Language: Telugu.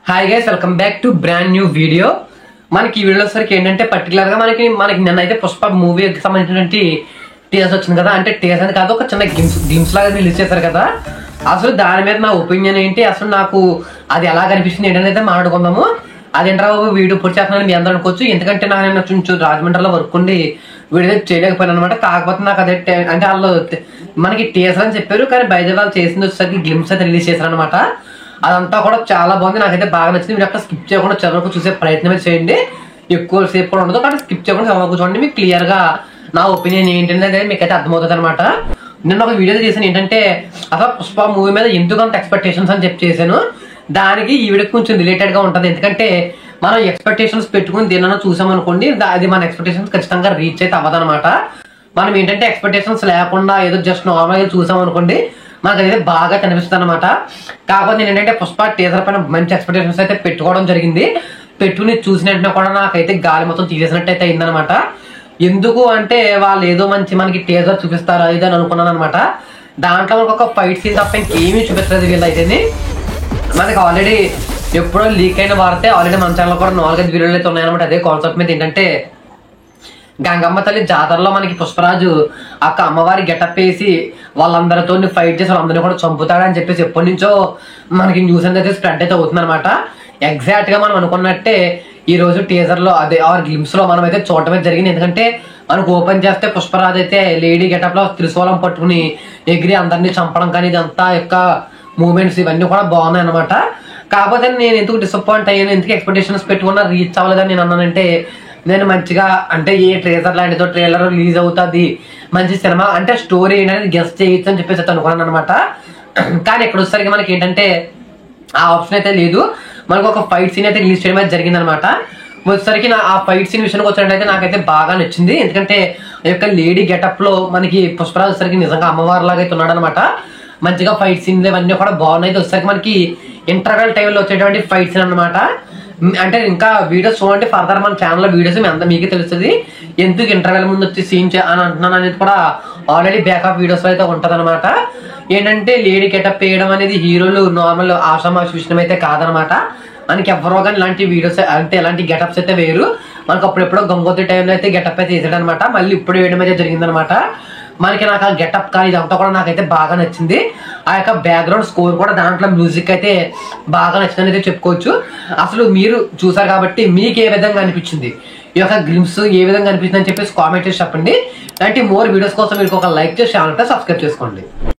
Hi guys, welcome back to brand new video. మనకి ఈ వీడియో సరికి ఏంటంటే పర్టికులర్ గా మనకి నిన్నైతే పుష్ప మూవీకి సంబంధించినటువంటి టీజర్స్ వచ్చింది కదా. అంటే టీజర్స్ అని కాదు, ఒక చిన్న గ్లిమ్స్ లాగా రిలీజ్ చేశారు కదా. అసలు దాని మీద నా ఒపీనియన్ ఏంటి, అసలు నాకు అది ఎలా కనిపిస్తుంది ఏంటనేది మాట్లాడుకుందాము. అదేంట్రా వీడియో పూర్తి చేస్తున్నాను మీ అందరూ అనుకోవచ్చు, ఎందుకంటే నాకు కొంచెం రాజమండ్రిలో వర్క్ ఉండి వీడియో చేయలేకపోయాను అనమాట. కాకపోతే నాకు అదే అంటే వాళ్ళు మనకి టీజర్ అని చెప్పారు, కానీ బయట వాళ్ళు చేసింది వచ్చేసరికి గ్లిమ్స్ అయితే రిలీజ్ చేశారు అనమాట. అదంతా కూడా చాలా బాగుంది, నాకైతే బాగా నచ్చింది. మీరు అక్కడ స్కిప్ చేయకుండా చివరకు చూసే ప్రయత్నమే చేయండి, ఎక్కువ సేపు కూడా ఉండదు. కానీ స్కిప్ చేయకుండా చివరకు చూడండి, మీకు క్లియర్ గా నా ఒపీనియన్ ఏంటంటే మీకైతే అర్థమవుతుంది అనమాట. నేను ఒక వీడియో చేశాను ఏంటంటే అసలు పుష్ప మూవీ మీద ఎందుకు అంత ఎక్స్పెక్టేషన్స్ అని చెప్పి చేశాను. దానికి ఈ వీడియోకి కొంచెం రిలేటెడ్ గా ఉంటుంది, ఎందుకంటే మనం ఎక్స్పెక్టేషన్స్ పెట్టుకుని దేనన్నా చూసామనుకోండి, అది మన ఎక్స్పెక్టేషన్స్ ఖచ్చితంగా రీచ్ అయితే అవ్వదనమాట. మనం ఏంటంటే ఎక్స్పెక్టేషన్స్ లేకుండా ఏదో జస్ట్ నార్మల్గా చూసామనుకోండి, మనకు అయితే బాగా కనిపిస్తుంది అనమాట. కాకపోతే నేను ఏంటంటే పుష్ప టీజర్ పైన మంచి ఎక్స్పెక్టేషన్స్ అయితే పెట్టుకోవడం జరిగింది. పెట్టుకుని చూసిన వెంటనే కూడా నాకైతే గాలి మొత్తం తీసేసినట్టు అయితే అయిందనమాట. ఎందుకు అంటే వాళ్ళు ఏదో మంచి మనకి టీజర్ చూపిస్తారు అది అని అనుకున్నాను అనమాట. దాంట్లో మనకు ఒక ఫైట్ సీన్ తప్ప ఇంకేమీ చూపిస్తుంది వీళ్ళైతే. మనకి ఆల్రెడీ ఎప్పుడో లీక్ అయిన వారితే ఆల్రెడీ మన ఛానల్ కూడా 4-5 వీడియోలు అయితే ఉన్నాయన్నమాట. అదే కాన్సెప్ట్ మీద ఏంటంటే గంగమ్మ తల్లి జాతరలో మనకి పుష్పరాజు అక్క అమ్మవారి గెటప్ వేసి వాళ్ళందరితో ఫైట్ చేసి వాళ్ళందరినీ కూడా చంపుతాడని చెప్పేసి ఎప్పటి నుంచో మనకి న్యూస్ అనేది స్ప్రెడ్ అయితే అవుతుంది అనమాట. ఎగ్జాక్ట్ గా మనం అనుకున్నట్టే ఈ రోజు టీజర్ లో అదే ఆర్ గ్లిమ్స్ లో మనం అయితే చూడటమే జరిగింది. ఎందుకంటే మనకు ఓపెన్ చేస్తే పుష్పరాజు అయితే లేడీ గెటప్ లో త్రిశూలం పట్టుకుని ఎగిరి అందరినీ చంపడం కానీ ఇదంతా యొక్క మూమెంట్స్ ఇవన్నీ కూడా బాగున్నాయి అనమాట. కాకపోతే నేను ఎందుకు డిసప్పాయింట్ అయ్యాను, ఎందుకు ఎక్స్పెక్టేషన్స్ పెట్టుకున్నా రీచ్ అవ్వలేదని నేను అన్నానంటే, నేను మంచిగా అంటే ఏ ట్రేజర్ లాంటిదో ట్రైలర్ రిలీజ్ అవుతుంది మంచి సినిమా అంటే స్టోరీ ఏంటనేది గెస్ట్ చేయొచ్చు అని చెప్పేసి అనుకున్నాను అనమాట. కానీ ఇక్కడ వచ్చేసరికి మనకి ఏంటంటే ఆ ఆప్షన్ అయితే లేదు. మనకు ఒక ఫైట్ సీన్ అయితే రిలీజ్ చేయడం అయితే జరిగింది అనమాట. వచ్చేసరికి ఆ ఫైట్ సీన్ విషయానికి వచ్చినట్టయితే నాకైతే బాగా నచ్చింది. ఎందుకంటే ఈ యొక్క లేడీ గెటప్ లో మనకి పుష్పరాజు వచ్చేసరికి నిజంగా అమ్మవారి లాగా అయితే ఉన్నాడు అనమాట. మంచిగా ఫైట్ సీన్లు ఇవన్నీ కూడా బాగున్నాయి. వచ్చేసరికి మనకి ఇంటర్వెల్ టైంలో వచ్చేటువంటి ఫైట్ సీన్ అనమాట. అంటే ఇంకా వీడియోస్ చూడండి, ఫర్దర్ మన ఛానల్లో వీడియోస్ మీకే తెలుస్తుంది ఎందుకు ఇంటర్వెల్ ముందు వచ్చి సీన్ అని అంటున్నాను అనేది కూడా ఆల్రెడీ బ్యాకప్ వీడియోస్ అయితే ఉంటది అనమాట. ఏంటంటే లేడీ గెటప్ వేయడం అనేది హీరోలు నార్మల్ ఆషామాషి విషయం అయితే కాదనమాట. మనకి ఎవరో కానీ ఇలాంటి వీడియోస్ అంటే ఇలాంటి గెటప్స్ అయితే వేరు. మనకు అప్పుడెప్పుడో గంగోత్రి టైంలో అయితే గెటప్ అయితే వేసాడు అనమాట. మళ్ళీ ఇప్పుడు వేయడం అయితే జరిగిందనమాట. మనకి నాకు ఆ గెటప్ కానీ ఇదంతా కూడా నాకైతే బాగా నచ్చింది. ఆ యొక్క బ్యాక్గ్రౌండ్ స్కోర్ కూడా దాంట్లో మ్యూజిక్ అయితే బాగా నచ్చిందని అయితే చెప్పుకోవచ్చు. అసలు మీరు చూసారు కాబట్టి మీకు ఏ విధంగా అనిపించింది, ఈ యొక్క గ్లిమ్స్ ఏ విధంగా అనిపించింది అని చెప్పేసి కామెంట్ చేసి చెప్పండి. ఇలాంటి మోర్ వీడియోస్ కోసం మీరు ఒక లైక్ చేసి ఛానల్ సబ్స్క్రైబ్ చేసుకోండి.